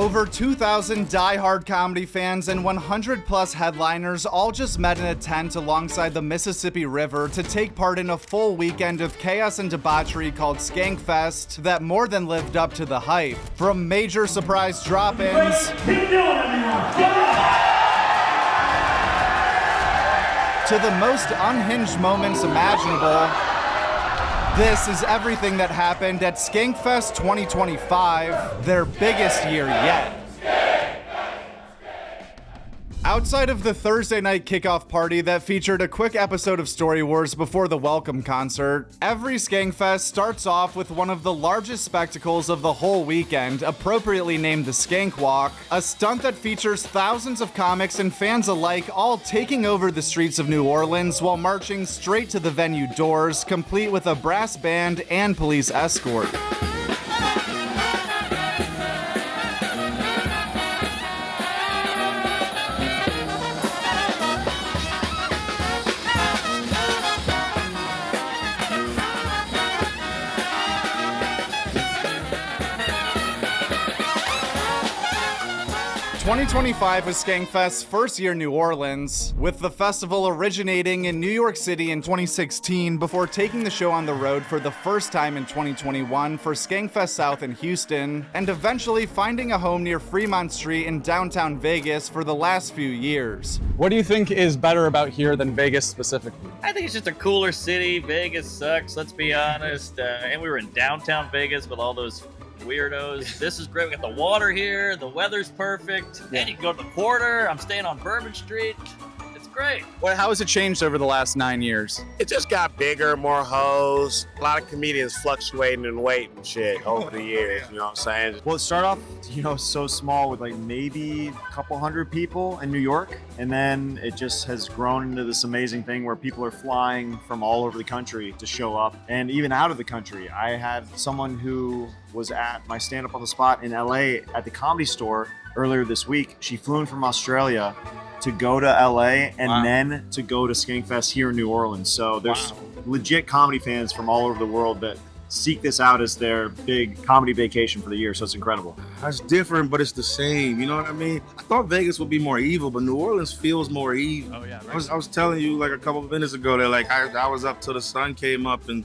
Over 2,000 die-hard comedy fans and 100 plus headliners all just met in a tent alongside the Mississippi River to take part in a full weekend of chaos and debauchery called SkankFest that more than lived up to the hype. From major surprise drop-ins to the most unhinged moments imaginable, this is everything that happened at SkankFest 2025, their biggest year yet. Outside of the Thursday night kickoff party that featured a quick episode of Story Wars before the welcome concert, every SkankFest starts off with one of the largest spectacles of the whole weekend, appropriately named the Skank Walk, a stunt that features thousands of comics and fans alike all taking over the streets of New Orleans while marching straight to the venue doors, complete with a brass band and police escort. 2025 was SkankFest's first year in New Orleans, with the festival originating in New York City in 2016 before taking the show on the road for the first time in 2021 for SkankFest South in Houston, and eventually finding a home near Fremont Street in downtown Vegas for the last few years. What do you think is better about here than Vegas specifically? I think it's just a cooler city. Vegas sucks, let's be honest. And we were in downtown Vegas with all those weirdos. This is great. We got the water here. The weather's perfect. And you can go to the Quarter. I'm staying on Bourbon Street. It's great. Well, how has it changed over the last 9 years? It just got bigger, more hoes. A lot of comedians fluctuating in weight and shit over the years, you know what I'm saying? Well, it started off, so small with like maybe a couple hundred people in New York. And then it just has grown into this amazing thing where people are flying from all over the country to show up, and even out of the country. I had someone who was at my stand-up on the spot in LA at the Comedy Store earlier this week. She flew in from Australia to go to LA and then to go to SkankFest here in New Orleans. So there's legit comedy fans from all over the world that seek this out as their big comedy vacation for the year. So it's incredible. It's different, but it's the same. You know what I mean? I thought Vegas would be more evil, but New Orleans feels more evil. Oh yeah, right. I was telling you like a couple of minutes ago that like I was up till the sun came up and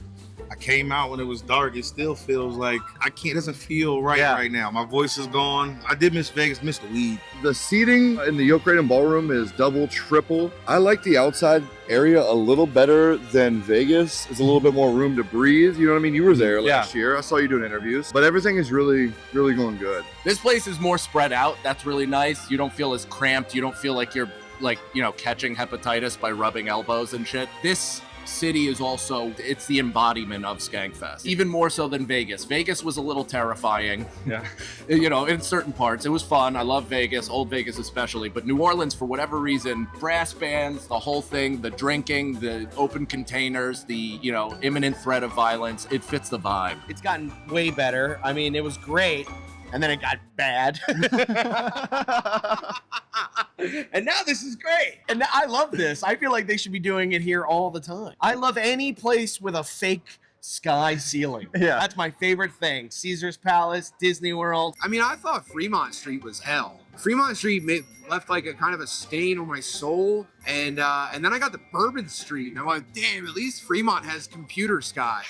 I came out when it was dark. It still feels like it doesn't feel right now. My voice is gone. I did miss Vegas, missed the weed. The seating in the Yoke Raiden Ballroom is double, triple. I like the outside area a little better than Vegas. It's a little bit more room to breathe. You know what I mean? You were there last year. I saw you doing interviews. But everything is really, really going good. This place is more spread out. That's really nice. You don't feel as cramped. You don't feel like you're catching hepatitis by rubbing elbows and shit. This city is also, it's the embodiment of SkankFest, even more so than Vegas. Vegas was a little terrifying, in certain parts. It was fun. I love Vegas, old Vegas especially, but New Orleans, for whatever reason, brass bands, the whole thing, the drinking, the open containers, the, imminent threat of violence, it fits the vibe. It's gotten way better. I mean, it was great, and then it got bad. And now this is great. And I love this. I feel like they should be doing it here all the time. I love any place with a fake sky ceiling. Yeah. That's my favorite thing. Caesar's Palace, Disney World. I mean, I thought Fremont Street was hell. Fremont Street left like a kind of a stain on my soul. And then I got to Bourbon Street, and I'm like, damn, at least Fremont has computer sky.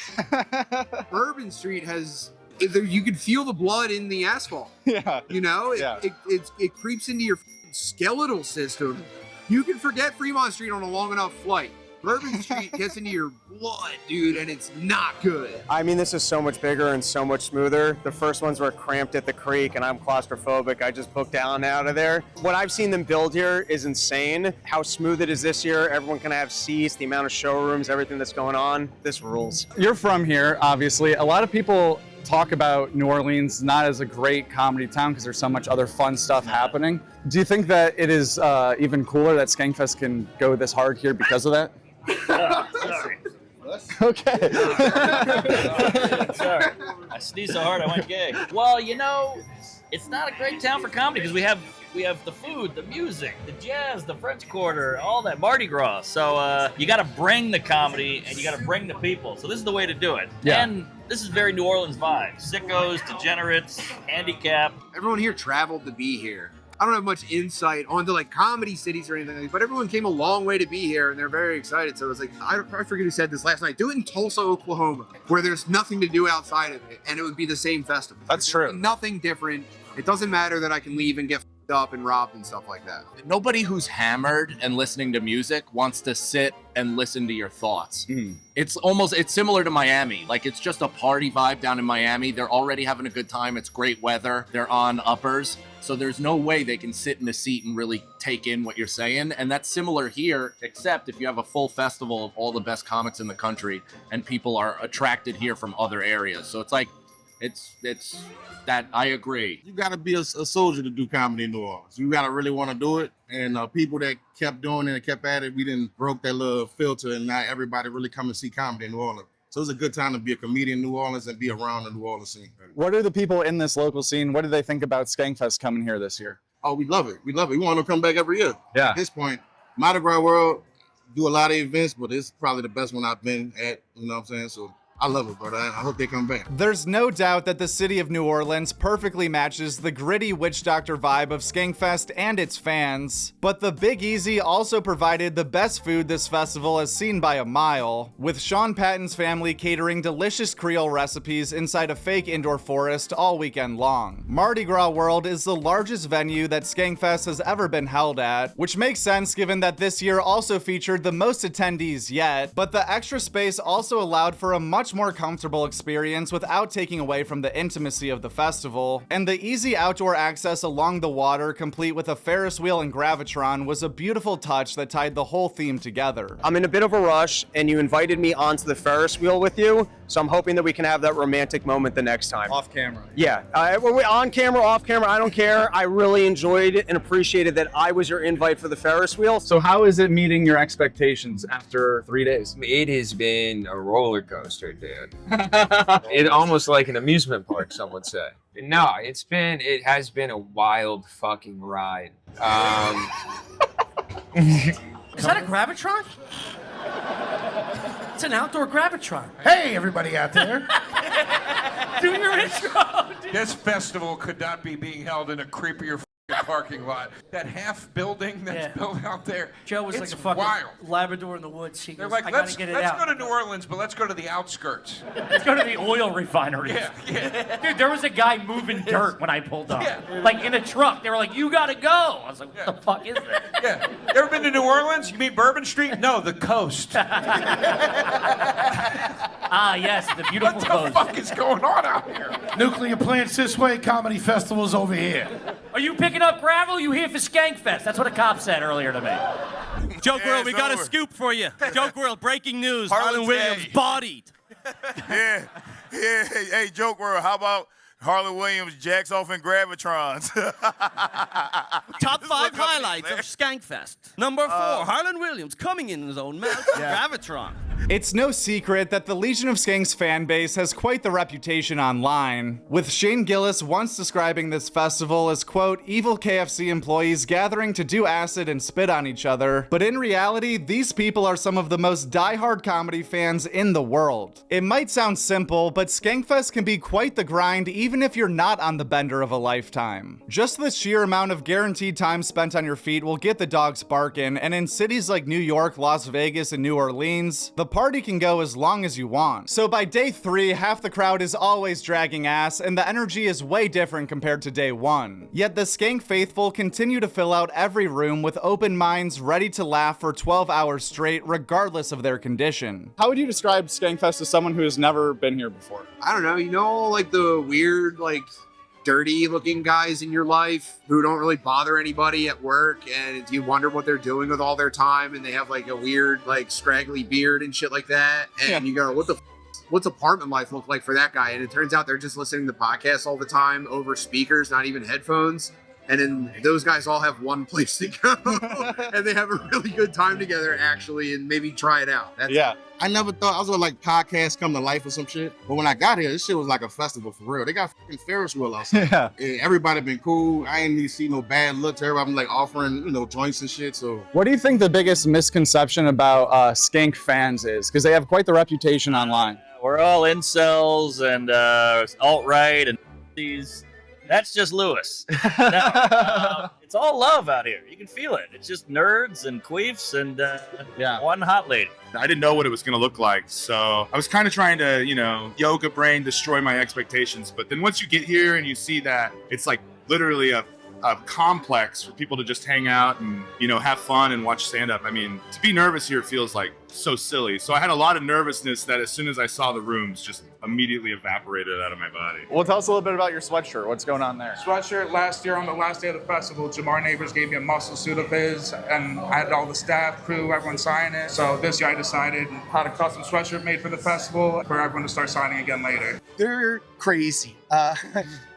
Bourbon Street has... You can feel the blood in the asphalt. Yeah. It creeps into your skeletal system. You can forget Fremont Street on a long enough flight. Bourbon Street gets into your blood, dude, and it's not good. I mean, this is so much bigger and so much smoother. The first ones were cramped at the creek, and I'm claustrophobic. I just booked down out of there. What I've seen them build here is insane. How smooth it is this year. Everyone can have seats, the amount of showrooms, everything that's going on. This rules. You're from here, obviously. A lot of people talk about New Orleans not as a great comedy town because there's so much other fun stuff happening. Do you think that it is even cooler that SkankFest can go this hard here because of that? Sorry. Okay. Sorry. I sneezed so hard I went gay. Well, it's not a great town for comedy because we have the food, the music, the jazz, the French Quarter, all that Mardi Gras. So you got to bring the comedy and you got to bring the people. So this is the way to do it. Yeah. And this is very New Orleans vibe. Sickos, degenerates, handicap. Everyone here traveled to be here. I don't have much insight onto like comedy cities or anything like that, but everyone came a long way to be here and they're very excited. So it was like, I forget who said this last night. Do it in Tulsa, Oklahoma, where there's nothing to do outside of it, and it would be the same festival. That's true. Nothing different. It doesn't matter that I can leave and get f***ed up and robbed and stuff like that. Nobody who's hammered and listening to music wants to sit and listen to your thoughts. It's similar to Miami. Like, it's just a party vibe down in Miami. They're already having a good time. It's great weather. They're on uppers. So there's no way they can sit in a seat and really take in what you're saying. And that's similar here, except if you have a full festival of all the best comics in the country and people are attracted here from other areas. So it's like, it's that I agree. You got to be a soldier to do comedy in New Orleans. You got to really want to do it. And people that kept doing it and kept at it, we didn't broke that little filter, and now everybody really come and see comedy in New Orleans. So it's a good time to be a comedian in New Orleans and be around the New Orleans scene. What are the people in this local scene? What do they think about SkankFest coming here this year? Oh, we love it. We love it. We want to come back every year. Yeah. At this point, Mardi Gras World do a lot of events, but it's probably the best one I've been at. You know what I'm saying? So I love it, brother. I hope they come back. There's no doubt that the city of New Orleans perfectly matches the gritty witch doctor vibe of SkankFest and its fans. But the Big Easy also provided the best food this festival has seen by a mile, with Sean Patton's family catering delicious Creole recipes inside a fake indoor forest all weekend long. Mardi Gras World is the largest venue that SkankFest has ever been held at, which makes sense given that this year also featured the most attendees yet, but the extra space also allowed for a much more comfortable experience without taking away from the intimacy of the festival, and the easy outdoor access along the water complete with a Ferris wheel and Gravitron was a beautiful touch that tied the whole theme together. I'm in a bit of a rush, and you invited me onto the Ferris wheel with you, so I'm hoping that we can have that romantic moment the next time. Off camera. Yeah, on camera, off camera, I don't care. I really enjoyed it and appreciated that I was your invite for the Ferris wheel. So how is it meeting your expectations after 3 days? It has been a roller coaster, dude. It almost like an amusement park, some would say. No, it has been a wild fucking ride. Is that a Gravitron? It's an outdoor Gravitron. Hey, everybody out there. Do your intro. This festival could not be being held in a creepier parking lot. That half building that's built out there. Joe was it's like a fucking wild. Labrador in the woods. He They're goes, like, I gotta let's get it out. go to New Orleans, but let's go to the outskirts. Let's go to the oil refinery. Yeah. Dude, there was a guy moving dirt when I pulled up. Like in a truck. They were like, you gotta go. I was like, what the fuck is that? Yeah. You ever been to New Orleans? You mean Bourbon Street? No, the coast. Ah, yes, the beautiful coast. What the fuck is going on out here? Nuclear plants this way, comedy festivals over here. Are you picking up gravel? You here for SkankFest? That's what a cop said earlier to me. Joke World, we got a scoop for you. Joke World, breaking news. Harlan Williams bodied. Yeah. Hey, Joke World, how about Harlan Williams jacks off in Gravitrons? Top 5 highlights of SkankFest. Number 4, Harlan Williams coming in his own mouth. Gravitron. It's no secret that the Legion of Skanks fan base has quite the reputation online, with Shane Gillis once describing this festival as, quote, evil KFC employees gathering to do acid and spit on each other, but in reality, these people are some of the most diehard comedy fans in the world. It might sound simple, but SkankFest can be quite the grind even if you're not on the bender of a lifetime. Just the sheer amount of guaranteed time spent on your feet will get the dogs barking, and in cities like New York, Las Vegas, and New Orleans, the party can go as long as you want. So by day 3, half the crowd is always dragging ass, and the energy is way different compared to day 1. Yet the Skank faithful continue to fill out every room with open minds ready to laugh for 12 hours straight, regardless of their condition. How would you describe SkankFest as someone who has never been here before? I don't know, like the weird, like dirty looking guys in your life who don't really bother anybody at work, and you wonder what they're doing with all their time, and they have like a weird like scraggly beard and shit like that, and you go, what's apartment life look like for that guy? And it turns out they're just listening to podcasts all the time over speakers, not even headphones, and then those guys all have one place to go, and they have a really good time together actually, and maybe try it out. I never thought I was gonna like podcasts come to life or some shit. But when I got here, this shit was like a festival for real. They got fucking Ferris wheel outside. Yeah. And everybody been cool. I ain't even see no bad looks. Everybody been like offering, joints and shit. So What do you think the biggest misconception about Skank fans is? Because they have quite the reputation online. We're all incels and alt-right and these. That's just Lewis. No, it's all love out here. You can feel it. It's just nerds and queefs and one hot lady. I didn't know what it was going to look like, so I was kind of trying to, yoga brain destroy my expectations. But then once you get here and you see that it's like literally a complex for people to just hang out and, have fun and watch stand-up. I mean, to be nervous here feels like so silly. So I had a lot of nervousness that as soon as I saw the rooms just immediately evaporated out of my body. Well, tell us a little bit about your sweatshirt. What's going on there? Sweatshirt last year on the last day of the festival, Jamar Neighbors gave me a muscle suit of his, and I had all the staff, crew, everyone sign it. So this year I decided had a custom sweatshirt made for the festival for everyone to start signing again later. They're crazy.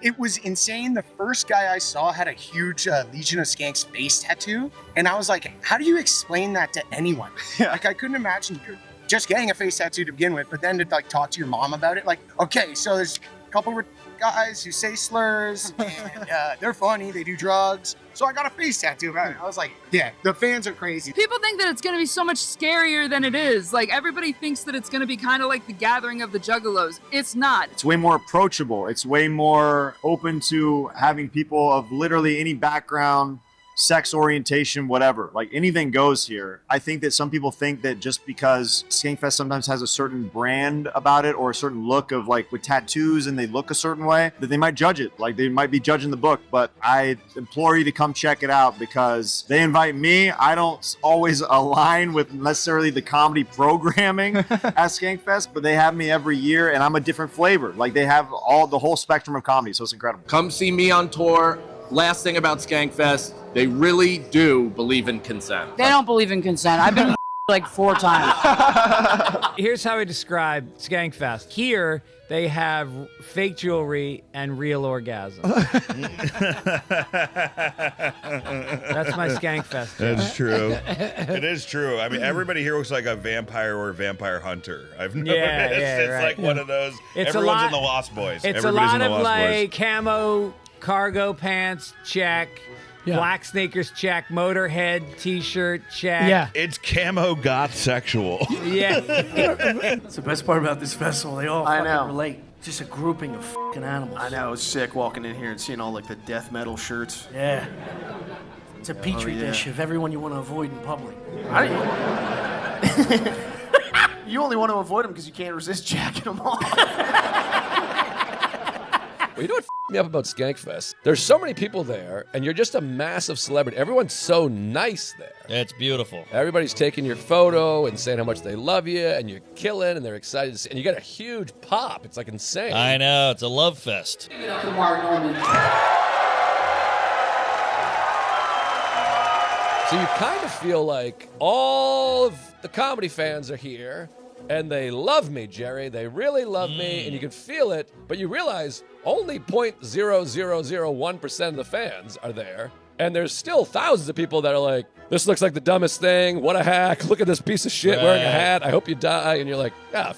It was insane. The first guy I saw had a huge Legion of Skanks face tattoo, and I was like, how do you explain that to anyone? Like, I couldn't imagine just getting a face tattoo to begin with, but then to like talk to your mom about it, like, okay, so there's a couple of guys who say slurs, and they're funny, they do drugs, so I got a face tattoo about it. I was like, yeah, the fans are crazy. People think that it's going to be so much scarier than it is. Like, everybody thinks that it's going to be kind of like the gathering of the Juggalos. It's not. It's way more approachable. It's way more open to having people of literally any background, sex orientation, whatever. Like, anything goes here. I think that some people think that just because SkankFest sometimes has a certain brand about it or a certain look of like with tattoos and they look a certain way, that they might judge it. Like, they might be judging the book, but I implore you to come check it out because they invite me. I don't always align with necessarily the comedy programming at SkankFest, but they have me every year and I'm a different flavor. Like, they have the whole spectrum of comedy, so it's incredible. Come see me on tour. Last thing about SkankFest, they really do believe in consent. They don't believe in consent. I've been like 4 times. Here's how I describe SkankFest. Here, they have fake jewelry and real orgasm. That's my SkankFest. That's true. It is true. I mean, everybody here looks like a vampire or a vampire hunter. I've noticed. It's right. like one of those. It's Everyone's in the Lost Boys. It's Everybody's a in lot the of Lost like Boys. camo cargo pants, check. Yeah. Black sneakers, check. Motorhead t-shirt, check. Yeah. It's camo goth sexual. Yeah. That's the best part about this festival. They all fucking know. relate. Just a grouping of fucking animals. I know, it's sick walking in here and seeing all like the death metal shirts. Yeah. It's a petri dish of everyone you want to avoid in public. You only want to avoid them because you can't resist jacking them off. Well, you know what me up about SkankFest? There's so many people there, and you're just a massive celebrity. Everyone's so nice there. It's beautiful. Everybody's taking your photo and saying how much they love you, and you're killing, and they're excited to see. And you got a huge pop. It's like insane. I know. It's a love fest. So you kind of feel like all of the comedy fans are here, and they love me, Jerry. They really love me, and you can feel it, but you realize only 0.0001% of the fans are there, and there's still thousands of people that are like, this looks like the dumbest thing. What a hack. Look at this piece of shit wearing a hat. I hope you die. And you're like, I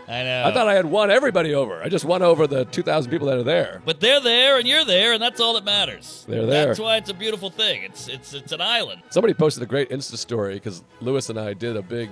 know. I thought I had won everybody over. I just won over the 2,000 people that are there. But they're there, and you're there, and that's all that matters. They're there. That's why it's a beautiful thing. It's an island. Somebody posted a great Insta story because Lewis and I did a big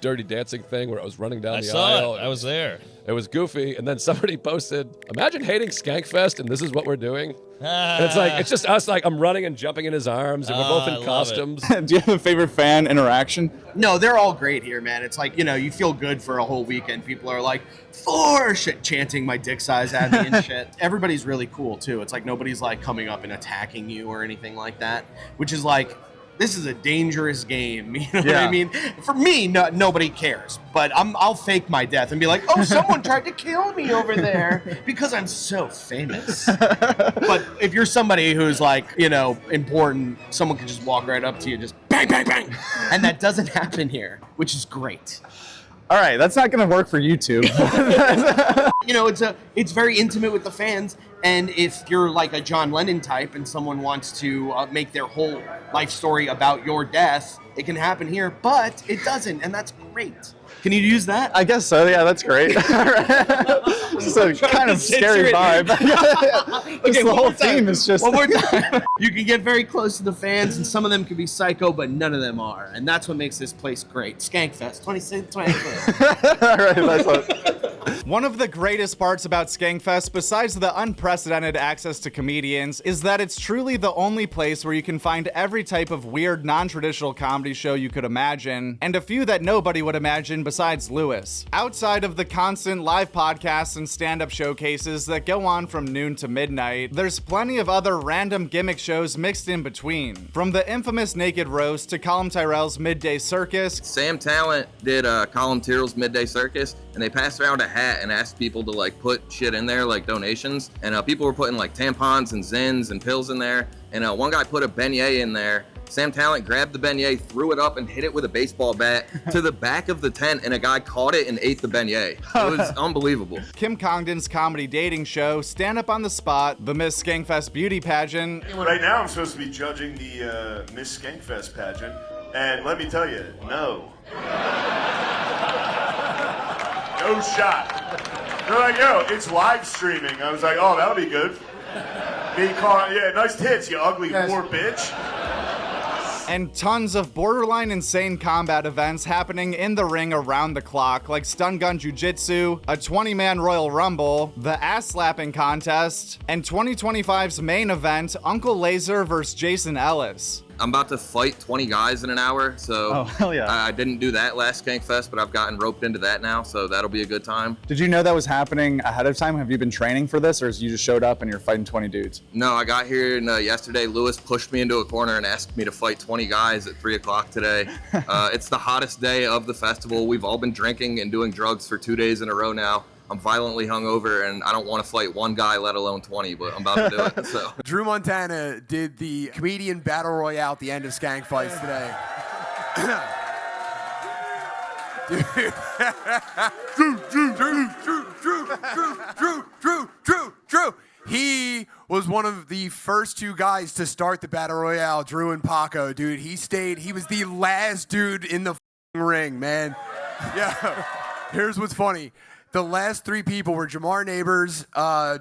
Dirty Dancing thing where I was running down the aisle. I was there. It was goofy. And then somebody posted, imagine hating SkankFest and this is what we're doing. And it's like, it's just us, like, I'm running and jumping in his arms and we're both in costumes. Do you have a favorite fan interaction? No, they're all great here, man. It's like, you feel good for a whole weekend. People are like, for shit, chanting my dick size at me and shit. Everybody's really cool, too. It's like nobody's like coming up and attacking you or anything like that, which is like, this is a dangerous game. You know what I mean? For me, nobody cares. But I'll fake my death and be like, oh, someone tried to kill me over there because I'm so famous. But if you're somebody who's like, important, someone can just walk right up to you, just bang, bang, bang. And that doesn't happen here, which is great. All right, that's not going to work for YouTube. You know, it's very intimate with the fans, and if you're like a John Lennon type and someone wants to make their whole life story about your death, it can happen here, but it doesn't, and that's great. Can you use that? I guess so. Yeah, that's great. It's a kind of scary vibe. Okay, the whole theme is just. One more time. You can get very close to the fans, and some of them can be psycho, but none of them are, and that's what makes this place great. SkankFest 2023. All right, that's what. One of the greatest parts about SkankFest, besides the unprecedented access to comedians, is that it's truly the only place where you can find every type of weird, non-traditional comedy show you could imagine, and a few that nobody would imagine besides Lewis. Outside of the constant live podcasts and stand-up showcases that go on from noon to midnight, there's plenty of other random gimmick shows mixed in between. From the infamous Naked Roast to Colin Tyrrell's Midday Circus. Sam Talent did Colin Tyrrell's Midday Circus, and they passed around a hat and asked people to like put shit in there, like donations. And people were putting like tampons and Zins and pills in there. And one guy put a beignet in there. Sam Talent grabbed the beignet, threw it up, and hit it with a baseball bat to the back of the tent, and a guy caught it and ate the beignet. It was unbelievable. Kim Congdon's comedy dating show, Stand Up on the Spot, the Miss Skankfest beauty pageant. Right now I'm supposed to be judging the Miss Skankfest pageant, and let me tell you, no. No shot. They're like, yo, it's live streaming. I was like, oh, that'll be good. Me calling, yeah, nice tits, you ugly poor bitch. And tons of borderline insane combat events happening in the ring around the clock, like stun gun jiu-jitsu, a 20-man Royal Rumble, the ass-slapping contest, and 2025's main event, Uncle Laser vs. Jason Ellis. I'm about to fight 20 guys in an hour, so oh, hell yeah. I didn't do that last SkankFest, but I've gotten roped into that now, so that'll be a good time. Did you know that was happening ahead of time? Have you been training for this, or you just showed up and you're fighting 20 dudes? No, I got here and yesterday Lewis pushed me into a corner and asked me to fight 20 guys at 3 o'clock today. It's the hottest day of the festival. We've all been drinking and doing drugs for 2 days in a row now. I'm violently hungover and I don't want to fight one guy, let alone 20, but I'm about to do it. So. Drew Montana did the comedian battle royale at the end of SkankFest today. Drew. He was one of the first 2 guys to start the battle royale, Drew and Paco, dude. He was the last dude in the ring, man. Yeah. Here's what's funny. The last 3 people were Jamar Neighbors,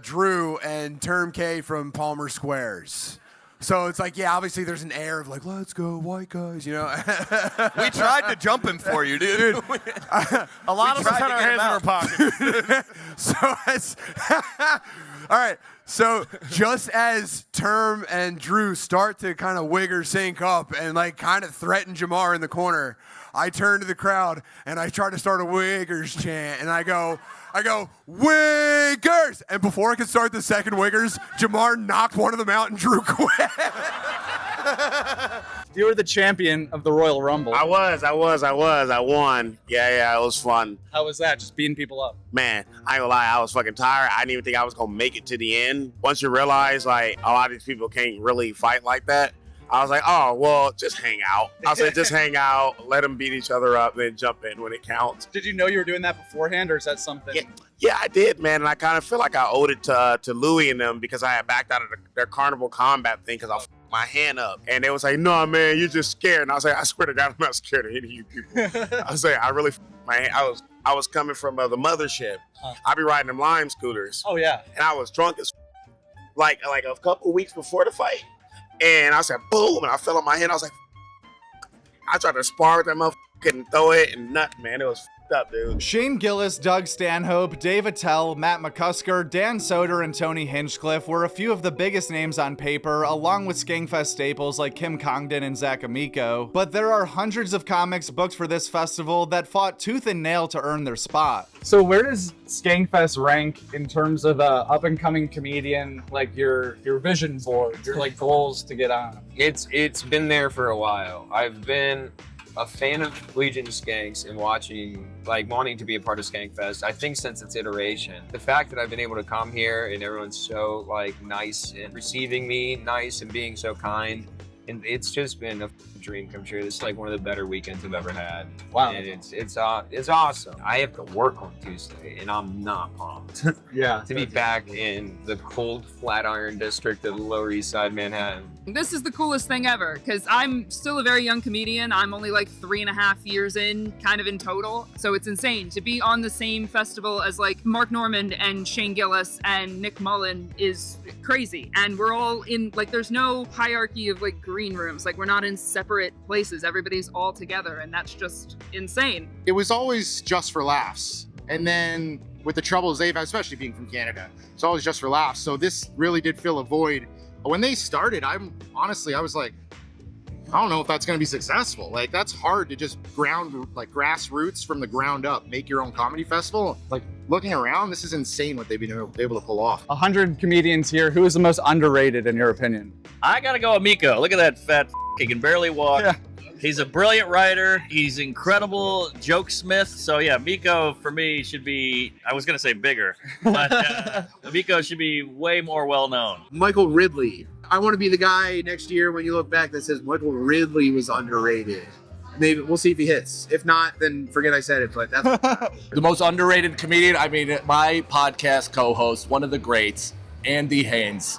Drew, and Term K from Palmer Squares. So it's like, yeah, obviously there's an air of like, let's go, white guys, you know? We tried to jump him for you, dude. A lot of us had our hands in our pockets. All right. So just as Term and Drew start to kind of wigger sync up and like kind of threaten Jamar in the corner, I turn to the crowd and I try to start a Wiggers chant, and I go, Wiggers! And before I could start the second Wiggers, Jamar knocked one of them out and Drew quit. You were the champion of the Royal Rumble. I was. I won. Yeah, it was fun. How was that? Just beating people up? Man, I ain't gonna lie, I was fucking tired. I didn't even think I was gonna make it to the end. Once you realize, like, a lot of these people can't really fight like that, I was like, oh, well, just hang out. I said, just hang out, let them beat each other up, then jump in when it counts. Did you know you were doing that beforehand, or is that something? Yeah, I did, man, and I kind of feel like I owed it to Louie and them because I had backed out of their carnival combat thing because I f***ed my hand up. And they was like, no, man, you're just scared. And I was like, I swear to God, I'm not scared of any of you people. I was like, I really f***ed my hand. I was coming from the mothership. I be riding them Lime scooters. Oh, yeah. And I was drunk as like a couple weeks before the fight. And I said, boom, and I fell on my hand. I was like, I tried to spar with that motherfucker, couldn't throw it, and nothing, man. It was f***ed up, dude. Shane Gillis, Doug Stanhope, Dave Attell, Matt McCusker, Dan Soder, and Tony Hinchcliffe were a few of the biggest names on paper, along with SkankFest staples like Kim Congdon and Zach Amico. But there are hundreds of comics booked for this festival that fought tooth and nail to earn their spot. So where does SkankFest rank in terms of up-and-coming comedian, like your vision board, your like goals to get on? It's been there for a while. I've been a fan of Legion of Skanks and wanting to be a part of SkankFest, I think since its iteration. The fact that I've been able to come here and everyone's so nice and receiving me nice and being so kind, And it's just been a dream come true. This is like one of the better weekends I've ever had. Wow. And it's awesome. I have to work on Tuesday, and I'm not pumped. Yeah. To be back in the cold Flatiron district of the Lower East Side Manhattan. This is the coolest thing ever because I'm still a very young comedian. I'm only like 3.5 years in, kind of in total. So it's insane to be on the same festival as like Mark Normand and Shane Gillis and Nick Mullen is crazy. And we're all in, like, there's no hierarchy of like green rooms. Like, we're not in separate places. Everybody's all together, and that's just insane. It was always just for laughs. And then with the troubles they've had, especially being from Canada, it's always just for laughs. So this really did fill a void. When they started, I was like, I don't know if that's going to be successful. Like, that's hard to just grassroots from the ground up, make your own comedy festival. Like, looking around, this is insane what they've been able to pull off. 100 comedians here. Who is the most underrated in your opinion? I gotta go with Miko. Look at that fat he can barely walk. Yeah. He's a brilliant writer. He's incredible joke smith. So yeah, Miko for me should be, I was gonna say bigger, but Miko should be way more well known. Michael Ridley. I want to be the guy next year when you look back that says Michael Ridley was underrated. Maybe we'll see if he hits. If not, then forget I said it. But that's The most underrated comedian, I mean, my podcast co-host, one of the greats, Andy Haynes.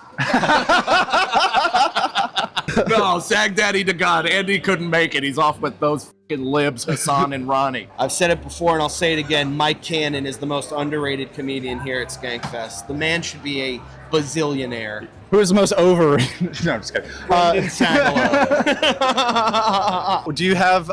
No, Sag Daddy to God. Andy couldn't make it. He's off with those fucking libs, Hassan and Ronnie. I've said it before and I'll say it again. Mike Cannon is the most underrated comedian here at SkankFest. The man should be a bazillionaire. Who is the most overrated? No, I'm just kidding. Do you have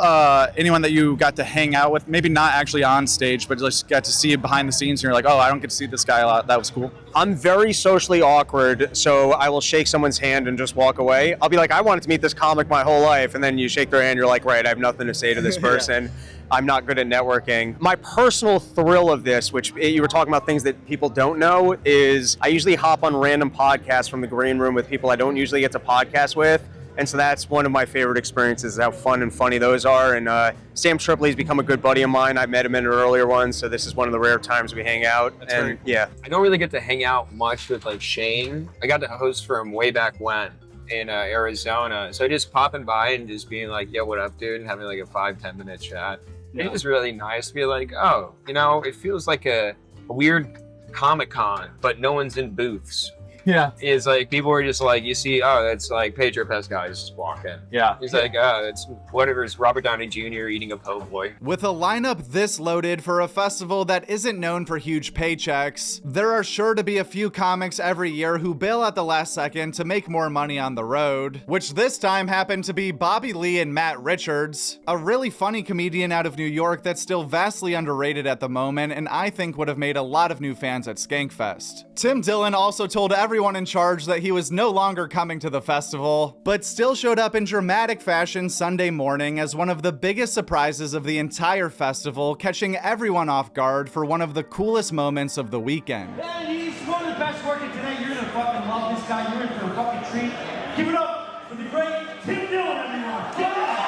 anyone that you got to hang out with? Maybe not actually on stage, but just got to see it behind the scenes and you're like, oh, I don't get to see this guy a lot. That was cool. I'm very socially awkward, so I will shake someone's hand and just walk away. I'll be like, I wanted to meet this comic my whole life, and then you shake their hand, you're like, right, I have nothing to say to this person. Yeah. I'm not good at networking. My personal thrill of this, which you were talking about things that people don't know, is I usually hop on random podcasts from the green room with people I don't usually get to podcast with. And so that's one of my favorite experiences, is how fun and funny those are. And Sam Tripoli's become a good buddy of mine. I met him in an earlier one, so this is one of the rare times we hang out. That's and very cool. Yeah. I don't really get to hang out much with like Shane. I got to host for him way back when in Arizona. So just popping by and just being like, yo, what up, dude? And having like a 5-10 minute chat. Yeah. It was really nice to be like, oh, you know, it feels like a weird Comic-Con, but no one's in booths. Yeah. It's like people were just like, you see, oh, that's like Pedro Pascal just walking. Yeah. He's like, oh, it's whatever, it's Robert Downey Jr. eating a po' boy. With a lineup this loaded for a festival that isn't known for huge paychecks, there are sure to be a few comics every year who bail at the last second to make more money on the road, which this time happened to be Bobby Lee and Matt Richards, a really funny comedian out of New York that's still vastly underrated at the moment and I think would have made a lot of new fans at SkankFest. Tim Dillon also told everyone in charge that he was no longer coming to the festival, but still showed up in dramatic fashion Sunday morning as one of the biggest surprises of the entire festival, catching everyone off guard for one of the coolest moments of the weekend. Man, he's one of the best working today. You're gonna fucking love this guy. You're in for a fucking treat. Give it up for the great Tim Dillon, everyone. Give it up.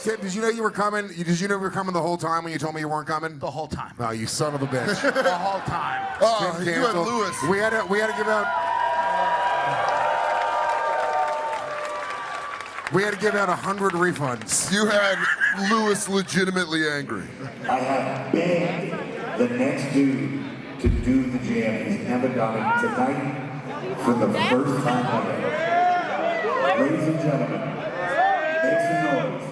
Tim, did you know you were coming? Did you know you were coming the whole time when you told me you weren't coming? The whole time. No, you son of a bitch. The whole time. Oh, Tim you and canceled. Lewis. We had to give out. We had to give out 100 refunds. You had Lewis legitimately angry. I have begged the next dude to do the jam. He's never done it. Tonight, for the first time ever. Ladies and gentlemen, make some noise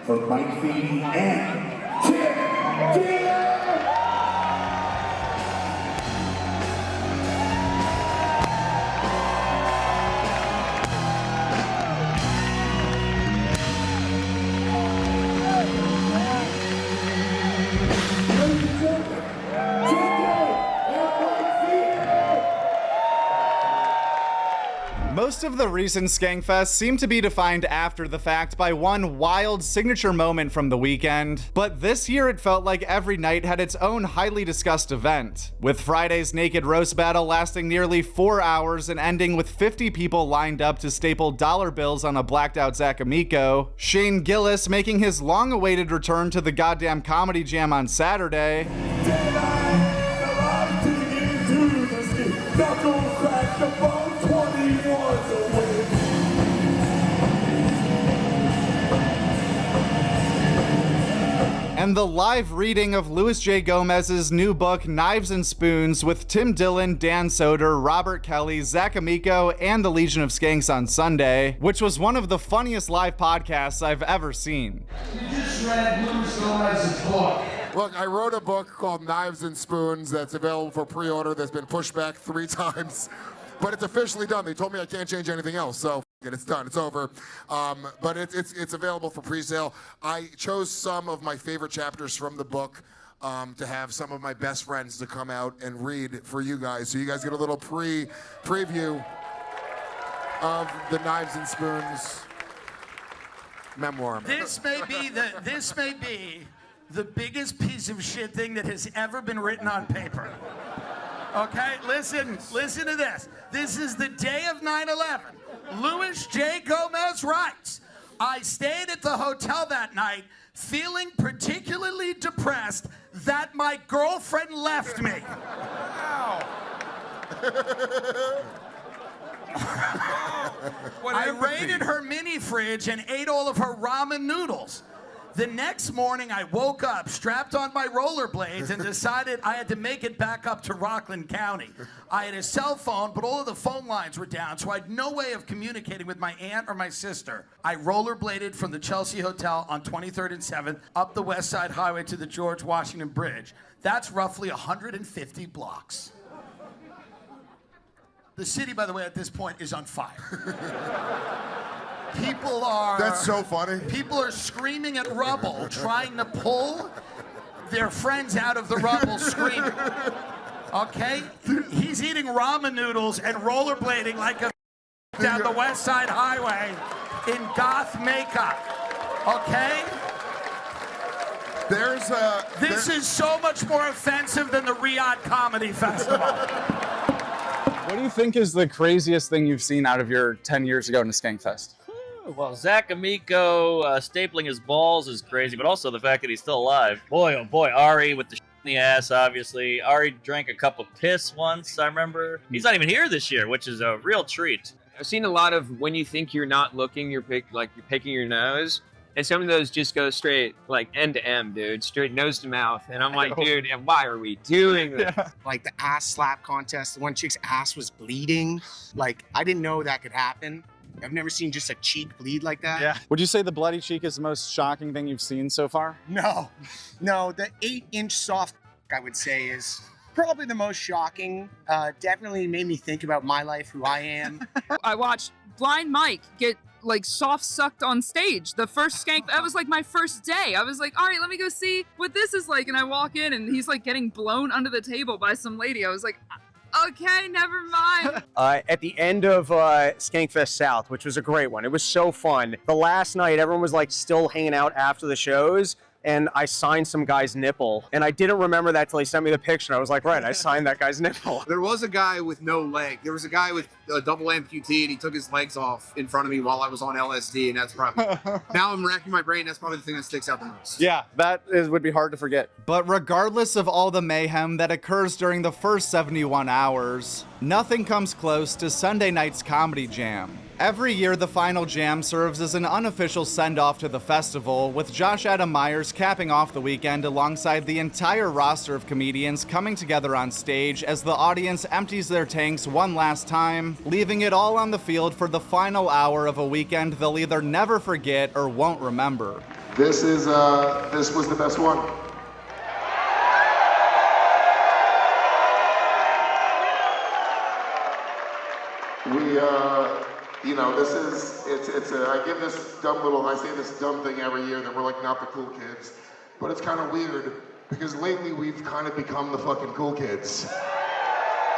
for Mike Feeney and Tim Dillon! Most of the recent SkankFests seem to be defined after the fact by one wild signature moment from the weekend, but this year it felt like every night had its own highly discussed event, with Friday's naked roast battle lasting nearly 4 hours and ending with 50 people lined up to staple dollar bills on a blacked out Zach Amico, Shane Gillis making his long-awaited return to the goddamn Comedy Jam on Saturday, and the live reading of Louis J. Gomez's new book, Knives and Spoons, with Tim Dillon, Dan Soder, Robert Kelly, Zach Amico, and the Legion of Skanks on Sunday, which was one of the funniest live podcasts I've ever seen. You just read Louis Gomez's book. Look, I wrote a book called Knives and Spoons that's available for pre-order that's been pushed back 3 times, but it's officially done. They told me I can't change anything else, so it's done. It's over. But it's available for pre-sale. I chose some of my favorite chapters from the book to have some of my best friends to come out and read for you guys. So you guys get a little preview of the Knives and Spoons memoir. This may be the biggest piece of shit thing that has ever been written on paper. Okay, listen to this. This is the day of 9/11. Louis J. Gomez writes, I stayed at the hotel that night feeling particularly depressed that my girlfriend left me. I raided her mini fridge and ate all of her ramen noodles. The next morning, I woke up, strapped on my rollerblades, and decided I had to make it back up to Rockland County. I had a cell phone, but all of the phone lines were down, so I had no way of communicating with my aunt or my sister. I rollerbladed from the Chelsea Hotel on 23rd and 7th up the West Side Highway to the George Washington Bridge. That's roughly 150 blocks. The city, by the way, at this point is on fire. People are... That's so funny. People are screaming at rubble, trying to pull their friends out of the rubble, screaming. Okay? He's eating ramen noodles and rollerblading like a down the West Side Highway in goth makeup. Okay? This is so much more offensive than the Riyadh Comedy Festival. What do you think is the craziest thing you've seen out of your 10 years ago in a SkankFest? Well, Zach Amico stapling his balls is crazy, but also the fact that he's still alive. Boy, oh boy, Ari with the shit in the ass, obviously. Ari drank a cup of piss once, I remember. He's not even here this year, which is a real treat. I've seen a lot of when you think you're not looking, you're picking your nose. And some of those just go straight, like, end to end, dude. Straight nose to mouth. And I'm like, dude, why are we doing this? Yeah. Like the ass slap contest, the one chick's ass was bleeding. Like, I didn't know that could happen. I've never seen just a cheek bleed like that. Yeah. Would you say the bloody cheek is the most shocking thing you've seen so far? No, the 8-inch soft, I would say, is probably the most shocking. Definitely made me think about my life, who I am. I watched Blind Mike get like soft sucked on stage. The first skank, that was like my first day. I was like, all right, let me go see what this is like. And I walk in and he's like getting blown under the table by some lady. I was like, okay, never mind. At the end of SkankFest South, which was a great one, it was so fun. The last night, everyone was like still hanging out after the shows, and I signed some guy's nipple. And I didn't remember that till he sent me the picture. I was like, right, I signed that guy's nipple. There was a guy with no leg. There was a guy with a double amputee, and he took his legs off in front of me while I was on LSD, and that's probably... Now I'm racking my brain, that's probably the thing that sticks out the most. Yeah, would be hard to forget. But regardless of all the mayhem that occurs during the first 71 hours, nothing comes close to Sunday night's Comedy Jam. Every year, the final jam serves as an unofficial send-off to the festival, with Josh Adam Meyers capping off the weekend alongside the entire roster of comedians coming together on stage as the audience empties their tanks one last time, leaving it all on the field for the final hour of a weekend they'll either never forget or won't remember. This was the best one. I give this I say this dumb thing every year that we're like not the cool kids, but it's kind of weird because lately we've kind of become the fucking cool kids.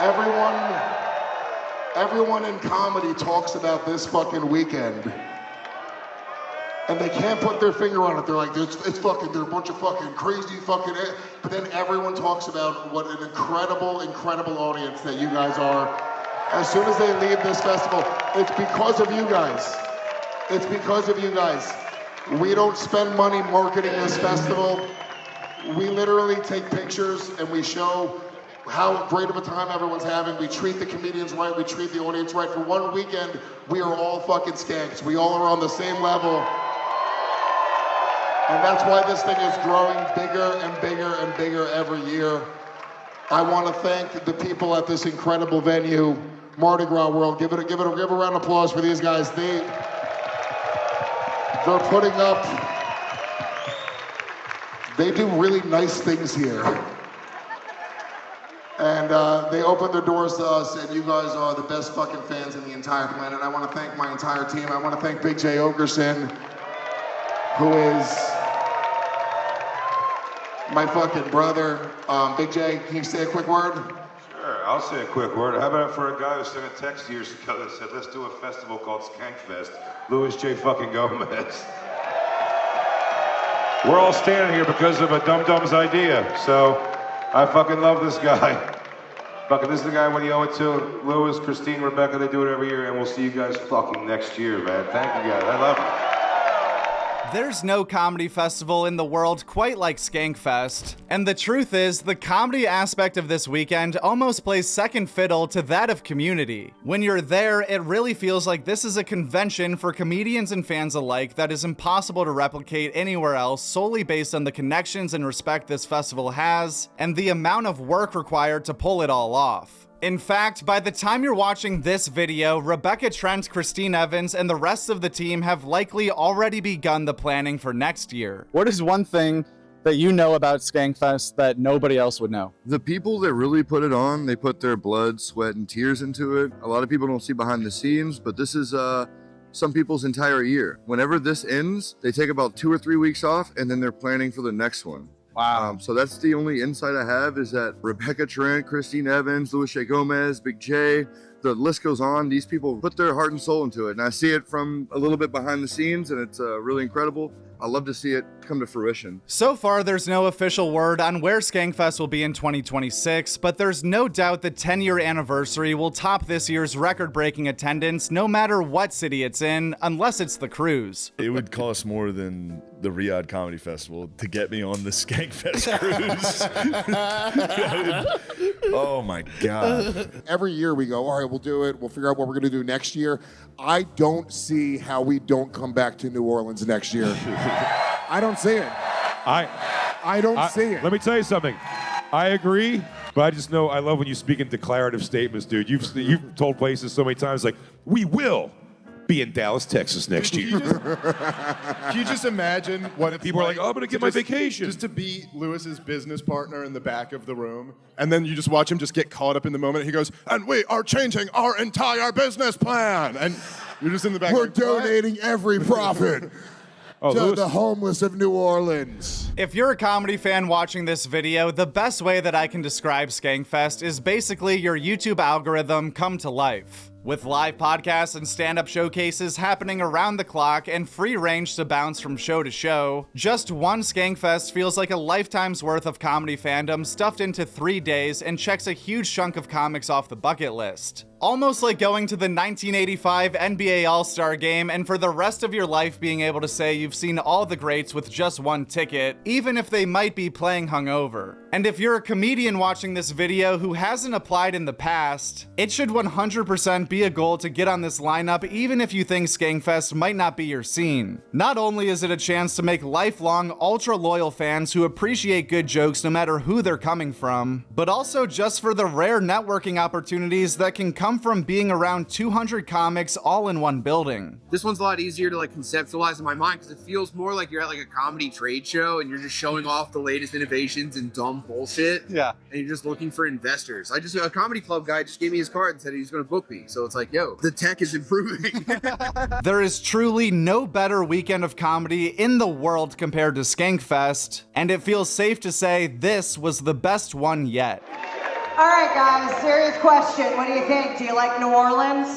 Everyone everyone in comedy talks about this fucking weekend. And they can't put their finger on it. They're like, it's fucking, they're a bunch of fucking crazy fucking, but then everyone talks about what an incredible, incredible audience that you guys are. As soon as they leave this festival, it's because of you guys. It's because of you guys. We don't spend money marketing this festival. We literally take pictures and we show how great of a time everyone's having. We treat the comedians right, we treat the audience right. For one weekend, we are all fucking skanks. We all are on the same level. And that's why this thing is growing bigger and bigger and bigger every year. I want to thank the people at this incredible venue, Mardi Gras World. Give a round of applause for these guys. They're putting up, they do really nice things here. And they opened their doors to us, and you guys are the best fucking fans in the entire planet. I want to thank my entire team. I want to thank Big J Okerson, who is my fucking brother. Big J, can you say a quick word? Sure, I'll say a quick word. How about for a guy who sent a text years ago that said, let's do a festival called SkankFest, Louis J. fucking Gomez. We're all standing here because of a dum-dum's idea, so I fucking love this guy. Fucking, this is the guy when you owe it to. Louis, Christine, Rebecca, they do it every year, and we'll see you guys fucking next year, man. Thank you guys, I love it. There's no comedy festival in the world quite like SkankFest, and the truth is, the comedy aspect of this weekend almost plays second fiddle to that of Community. When you're there, it really feels like this is a convention for comedians and fans alike that is impossible to replicate anywhere else solely based on the connections and respect this festival has, and the amount of work required to pull it all off. In fact, by the time you're watching this video, Rebecca Trent, Christine Evans, and the rest of the team have likely already begun the planning for next year. What is one thing that you know about SkankFest that nobody else would know? The people that really put it on, they put their blood, sweat, and tears into it. A lot of people don't see behind the scenes, but this is some people's entire year. Whenever this ends, they take about 2 or 3 weeks off, and then they're planning for the next one. Wow. So that's the only insight I have, is that Rebecca Trent, Christine Evans, Louis J. Gomez, Big J, the list goes on. These people put their heart and soul into it. And I see it from a little bit behind the scenes, and it's really incredible. I love to see it come to fruition. So far, there's no official word on where SkankFest will be in 2026, but there's no doubt the 10-year anniversary will top this year's record-breaking attendance no matter what city it's in, unless it's the cruise. It would cost more than the Riyadh Comedy Festival to get me on the SkankFest cruise. Oh my God. Every year we go, all right, we'll do it. We'll figure out what we're going to do next year. I don't see how we don't come back to New Orleans next year. I don't see it. I don't see it. Let me tell you something. I agree, but I just know I love when you speak in declarative statements, dude. You've told places so many times, like, we will be in Dallas, Texas next year. Can you just imagine what it's people are like, oh, I'm going to get my vacation. Just to be Lewis's business partner in the back of the room, and then you just watch him just get caught up in the moment. He goes, and we are changing our entire business plan. And you're just in the back. We're like, donating every profit to the homeless of New Orleans. If you're a comedy fan watching this video, the best way that I can describe SkankFest is basically your YouTube algorithm come to life. With live podcasts and stand-up showcases happening around the clock and free range to bounce from show to show, just one SkankFest feels like a lifetime's worth of comedy fandom stuffed into 3 days and checks a huge chunk of comics off the bucket list. Almost like going to the 1985 NBA All-Star Game and for the rest of your life being able to say you've seen all the greats with just one ticket, even if they might be playing hungover. And if you're a comedian watching this video who hasn't applied in the past, it should 100% be a goal to get on this lineup even if you think SkankFest might not be your scene. Not only is it a chance to make lifelong, ultra-loyal fans who appreciate good jokes no matter who they're coming from, but also just for the rare networking opportunities that can come from being around 200 comics all in one building. This one's a lot easier to like conceptualize in my mind because it feels more like you're at like a comedy trade show and you're just showing off the latest innovations and dumb bullshit. Yeah. And you're just looking for investors. A comedy club guy just gave me his card and said he's going to book me. So it's like, yo, the tech is improving. There is truly no better weekend of comedy in the world compared to SkankFest, and it feels safe to say this was the best one yet. All right, guys, serious question. What do you think? Do you like New Orleans?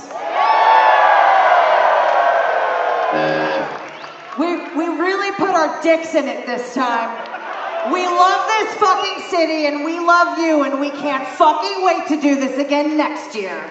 We really put our dicks in it this time. We love this fucking city and we love you and we can't fucking wait to do this again next year.